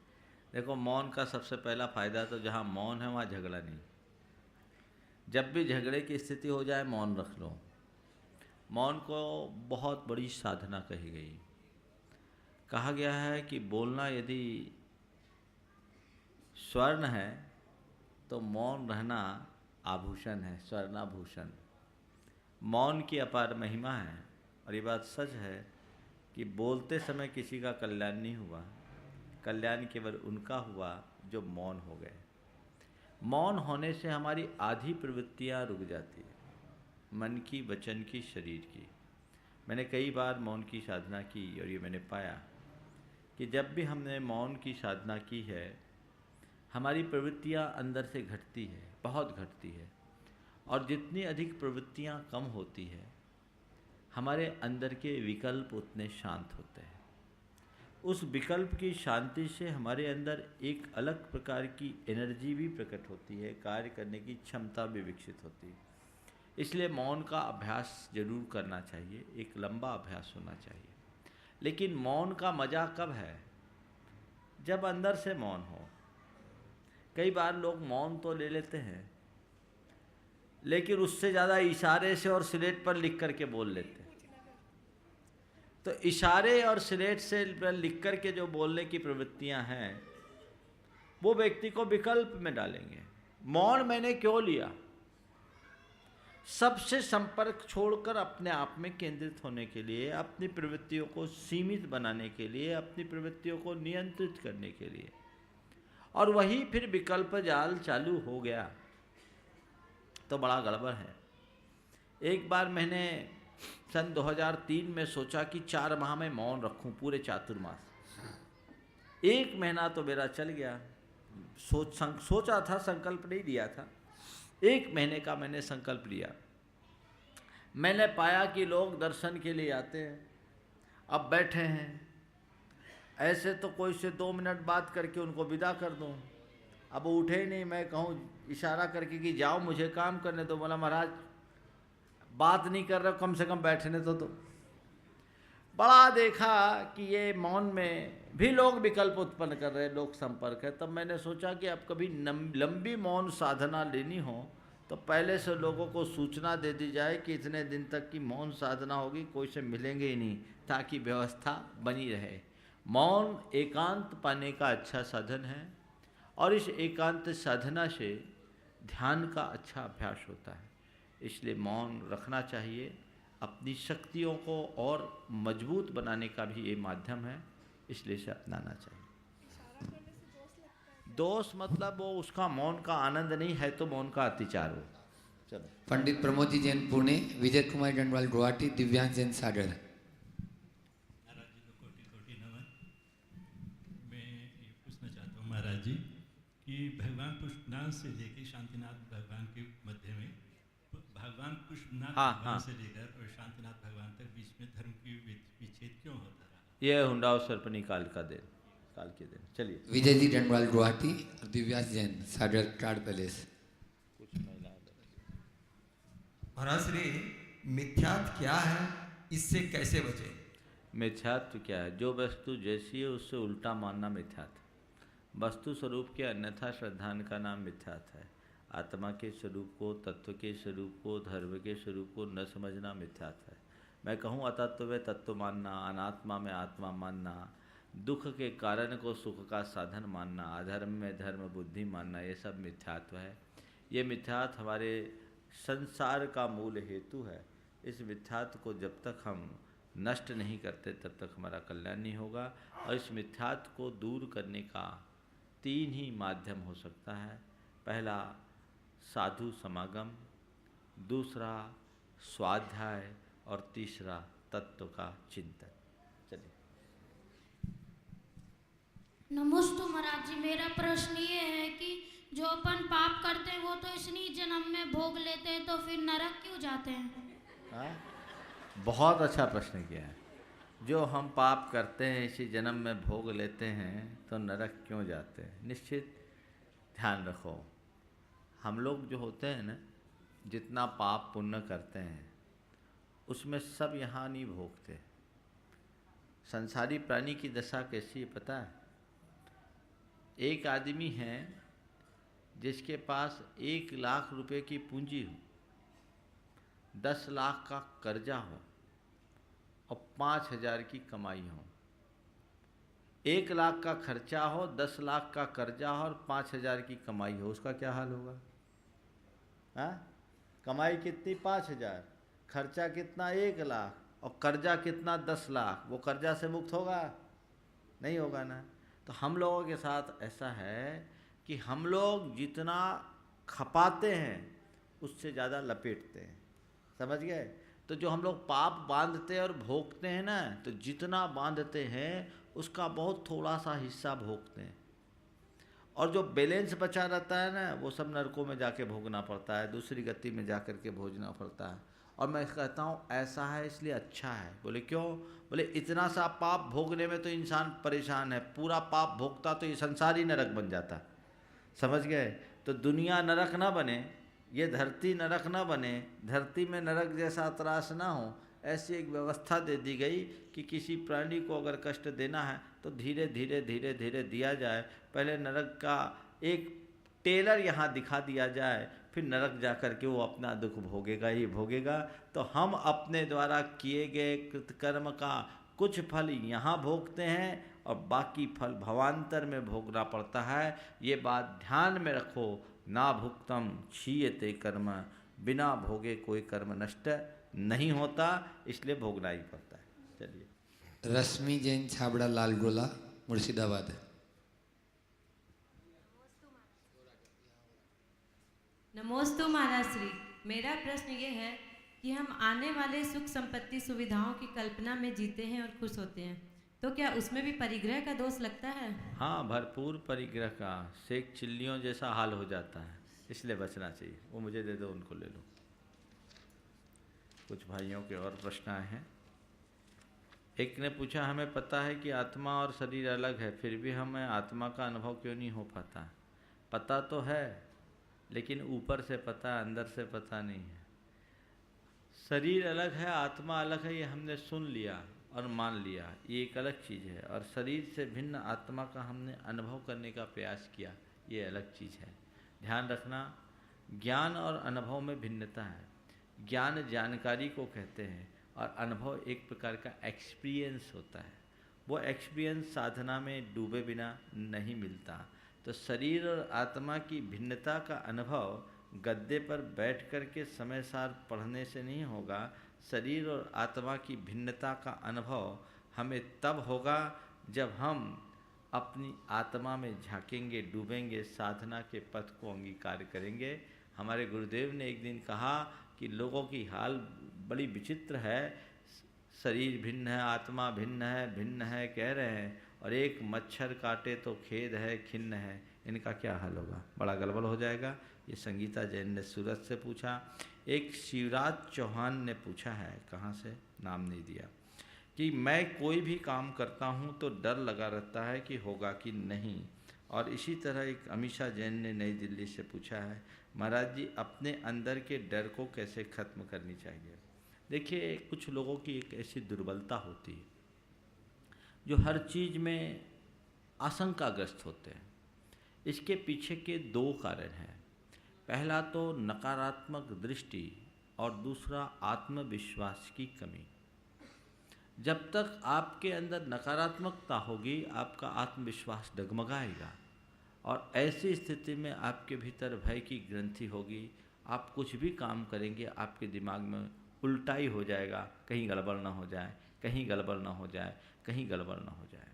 देखो, मौन का सबसे पहला फायदा तो जहाँ मौन है वहाँ झगड़ा नहीं। जब भी झगड़े की स्थिति हो जाए मौन रख लो। मौन को बहुत बड़ी साधना कही गई। कहा गया है कि बोलना यदि स्वर्ण है तो मौन रहना आभूषण है, स्वर्णाभूषण। मौन की अपार महिमा है और ये बात सच है कि कि बोलते समय किसी का कल्याण नहीं हुआ, कल्याण केवल उनका हुआ जो मौन हो गए। मौन होने से हमारी आधी प्रवृत्तियाँ रुक जाती है, मन की, वचन की, शरीर की। मैंने कई बार मौन की साधना की और ये मैंने पाया कि जब भी हमने मौन की साधना की है, हमारी प्रवृत्तियाँ अंदर से घटती है, बहुत घटती है। और जितनी अधिक प्रवृत्तियाँ कम होती है, हमारे अंदर के विकल्प उतने शांत होते हैं। उस विकल्प की शांति से हमारे अंदर एक अलग प्रकार की एनर्जी भी प्रकट होती है, कार्य करने की क्षमता भी विकसित होती है। इसलिए मौन का अभ्यास जरूर करना चाहिए, एक लंबा अभ्यास होना चाहिए। लेकिन मौन का मज़ा कब है? जब अंदर से मौन हो। कई बार लोग मौन तो ले लेते हैं, लेकिन उससे ज़्यादा इशारे से और स्लेट पर लिख करके बोल लेते हैं। तो इशारे और स्लेट से लिख करके जो बोलने की प्रवृत्तियां हैं, वो व्यक्ति को विकल्प में डालेंगे। मौन मैंने क्यों लिया? सबसे संपर्क छोड़कर अपने आप में केंद्रित होने के लिए, अपनी प्रवृत्तियों को सीमित बनाने के लिए, अपनी प्रवृत्तियों को नियंत्रित करने के लिए। और वही फिर विकल्प जाल चालू हो गया तो बड़ा गड़बड़ है। एक बार मैंने सन 2003 में सोचा कि 4 माह में मौन रखूं, पूरे चातुर्मास। 1 महीना तो मेरा चल गया। सोचा था, संकल्प नहीं लिया था। 1 महीने का मैंने संकल्प लिया। मैंने पाया कि लोग दर्शन के लिए आते हैं, अब बैठे हैं, ऐसे तो कोई से 2 मिनट बात करके उनको विदा कर दूं। अब वो उठे ही नहीं, मैं कहूँ इशारा करके कि जाओ मुझे काम करने दो, बोला महाराज बात नहीं कर रहे, कम से कम बैठने तो। बड़ा देखा कि ये मौन में भी लोग विकल्प उत्पन्न कर रहे हैं, लोग संपर्क है। तब मैंने सोचा कि अब कभी लंबी मौन साधना लेनी हो तो पहले से लोगों को सूचना दे दी जाए कि इतने दिन तक की मौन साधना होगी, कोई से मिलेंगे ही नहीं, ताकि व्यवस्था बनी रहे। मौन एकांत पाने का अच्छा साधन है और इस एकांत साधना से ध्यान का अच्छा अभ्यास होता है। इसलिए मौन रखना चाहिए। अपनी शक्तियों को और मजबूत बनाने का भी ये माध्यम है, इसलिए इसे अपनाना चाहिए। दोष मतलब वो उसका मौन का आनंद नहीं है तो मौन का अतिचार हो। चलो। पंडित प्रमोद जी जैन पुणे, विजय कुमार डंडवाल गुवाहाटी, दिव्यांश जैन सागर। महाराज जी को कोटि कोटि नमन। मैं ये पूछना चाहता हूँ महाराज जी कि भगवान पुष्पनाथ से लेकर शांतिनाथ भगवान के मध्य में, भगवान पुष्पनाथ भगवान से लेकर और शांतिनाथ भगवान तक बीच में धर्म की विच्छेद क्यों होता रहा? यह हुंडाओ सर्पनी काल के दिन। चलिए। विजय जी डंडवाल गुवाहाटी, दिव्यांश जैन सागर कार्ड पैलेस। कुछ महिला महाराज श्री, मिथ्यात्व क्या है, इससे कैसे बचे? मिथ्यात्व क्या है? जो वस्तु जैसी है उससे उल्टा मानना मिथ्यात्व। वस्तु स्वरूप के अन्यथा श्रद्धान का नाम मिथ्यात्व है। आत्मा के स्वरूप को, तत्व के स्वरूप को, धर्म के स्वरूप को न समझना मिथ्यात्व है। मैं कहूँ अतत्व में तत्व मानना, अनात्मा में आत्मा मानना, दुख के कारण को सुख का साधन मानना, अधर्म में धर्म बुद्धि मानना, ये सब मिथ्यात्व है। ये मिथ्यात्व हमारे संसार का मूल हेतु है। इस मिथ्यात्व को जब तक हम नष्ट नहीं करते तब तक हमारा कल्याण नहीं होगा। और इस मिथ्यात्व को दूर करने का 3 ही माध्यम हो सकता है। पहला साधु समागम, दूसरा स्वाध्याय और तीसरा तत्व का चिंतन। चलिए। नमस्ते महाराज जी, मेरा प्रश्न ये है कि जो अपन पाप करते हैं वो तो इसी जन्म में भोग लेते हैं, तो फिर नरक क्यों जाते हैं? बहुत अच्छा प्रश्न किया है। जो हम पाप करते हैं इसी जन्म में भोग लेते हैं तो नरक क्यों जाते हैं? निश्चित ध्यान रखो, हम लोग जो होते हैं ना, जितना पाप पुण्य करते हैं उसमें सब यहाँ नहीं भोगते। संसारी प्राणी की दशा कैसी है पता है? एक आदमी है जिसके पास 1 लाख रुपए की पूंजी हो, 10 लाख का कर्जा हो और 5,000 की कमाई हो। 1 लाख का खर्चा हो, 10 लाख का कर्जा हो और 5,000 की कमाई हो, उसका क्या हाल होगा? हाँ, कमाई कितनी? 5,000, खर्चा कितना? 1 लाख, और कर्जा कितना 10 लाख, वो कर्जा से मुक्त होगा? नहीं होगा ना। तो हम लोगों के साथ ऐसा है कि हम लोग जितना खपाते हैं उससे ज़्यादा लपेटते हैं, समझ गए? तो जो हम लोग पाप बांधते हैं और भोगते हैं ना, तो जितना बांधते हैं उसका बहुत थोड़ा सा हिस्सा भोगते हैं, और जो बैलेंस बचा रहता है ना वो सब नरकों में जाके भोगना पड़ता है, दूसरी गति में जा कर के भोगना पड़ता है। और मैं कहता हूँ ऐसा है इसलिए अच्छा है। बोले क्यों? बोले इतना सा पाप भोगने में तो इंसान परेशान है, पूरा पाप भोगता तो ये संसार ही नरक बन जाता, समझ गए? तो दुनिया नरक ना बने, ये धरती नरक ना बने, धरती में नरक जैसा त्रास ना हो, ऐसी एक व्यवस्था दे दी गई कि किसी प्राणी को अगर कष्ट देना है तो धीरे धीरे धीरे धीरे दिया जाए। पहले नरक का एक टेलर यहाँ दिखा दिया जाए, फिर नरक जा कर के वो अपना दुख भोगेगा ही भोगेगा। तो हम अपने द्वारा किए गए कृतकर्म का कुछ फल यहाँ भोगते हैं और बाकी फल भवांतर में भोगना पड़ता है। ये बात ध्यान में रखो, ना भुक्तम क्षीयते कर्म, बिना भोगे कोई कर्म नष्ट नहीं होता, इसलिए भोगना ही पड़ता है। चलिए। रश्मि जैन छाबड़ा लाल गोला मुर्शिदाबाद। नमोस्तु महाराज श्री, मेरा प्रश्न ये है कि हम आने वाले सुख संपत्ति सुविधाओं की कल्पना में जीते हैं और खुश होते हैं, तो क्या उसमें भी परिग्रह का दोष लगता है? हाँ, भरपूर परिग्रह का, शेख चिल्लियों जैसा हाल हो जाता है, इसलिए बचना चाहिए। वो मुझे दे दो, उनको ले लो। कुछ भाइयों के और प्रश्न आए हैं। एक ने पूछा, हमें पता है कि आत्मा और शरीर अलग है, फिर भी हमें आत्मा का अनुभव क्यों नहीं हो पाता? पता तो है, लेकिन ऊपर से पता है, अंदर से पता नहीं है। शरीर अलग है, आत्मा अलग है, ये हमने सुन लिया और मान लिया, ये एक अलग चीज़ है। और शरीर से भिन्न आत्मा का हमने अनुभव करने का प्रयास किया, ये अलग चीज़ है। ध्यान रखना, ज्ञान और अनुभव में भिन्नता है। ज्ञान जानकारी को कहते हैं और अनुभव एक प्रकार का एक्सपीरियंस होता है। वो एक्सपीरियंस साधना में डूबे बिना नहीं मिलता। तो शरीर और आत्मा की भिन्नता का अनुभव गद्दे पर बैठ कर के समय सार पढ़ने से नहीं होगा। शरीर और आत्मा की भिन्नता का अनुभव हमें तब होगा जब हम अपनी आत्मा में झांकेंगे, डूबेंगे, साधना के पथ को अंगीकार करेंगे। हमारे गुरुदेव ने एक दिन कहा कि लोगों की हाल बड़ी विचित्र है, शरीर भिन्न है, आत्मा भिन्न है कह रहे हैं, और एक मच्छर काटे तो खेद है, खिन्न है, इनका क्या हाल होगा? बड़ा गड़बड़ हो जाएगा। ये संगीता जैन ने सूरत से पूछा। एक शिवराज चौहान ने पूछा है, कहाँ से, नाम नहीं दिया, कि मैं कोई भी काम करता हूँ तो डर लगा रहता है कि होगा कि नहीं। और इसी तरह एक अमीषा जैन ने नई दिल्ली से पूछा है, महाराज जी अपने अंदर के डर को कैसे ख़त्म करनी चाहिए? देखिए, कुछ लोगों की एक ऐसी दुर्बलता होती है जो हर चीज़ में आशंकाग्रस्त होते हैं। इसके पीछे के दो कारण हैं। पहला तो नकारात्मक दृष्टि और दूसरा आत्मविश्वास की कमी। जब तक आपके अंदर नकारात्मकता होगी, आपका आत्मविश्वास डगमगाएगा और ऐसी स्थिति में आपके भीतर भय की ग्रंथि होगी। आप कुछ भी काम करेंगे, आपके दिमाग में उल्टा ही हो जाएगा, कहीं गड़बड़ ना हो जाए, कहीं गड़बड़ ना हो जाए, कहीं गड़बड़ ना हो जाए।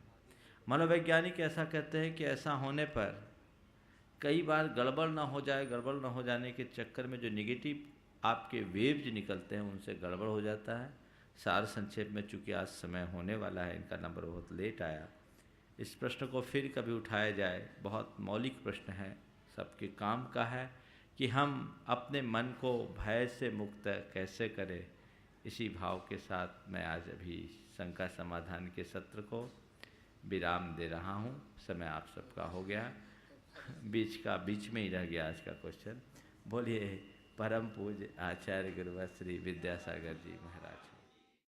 मनोवैज्ञानिक ऐसा कहते हैं कि ऐसा होने पर कई बार गड़बड़ ना हो जाए, गड़बड़ ना हो जाने के चक्कर में जो नेगेटिव आपके वेव्स निकलते हैं उनसे गड़बड़ हो जाता है। सार संक्षेप में, चूँकि आज समय होने वाला है, इनका नंबर बहुत लेट आया, इस प्रश्न को फिर कभी उठाया जाए। बहुत मौलिक प्रश्न है, सबके काम का है कि हम अपने मन को भय से मुक्त कैसे करें। इसी भाव के साथ मैं आज अभी शंका समाधान के सत्र को विराम दे रहा हूँ। समय आप सबका हो गया, बीच में ही रह गया आज का क्वेश्चन। बोलिए परम पूज्य आचार्य गुरुवर श्री विद्यासागर जी महाराज।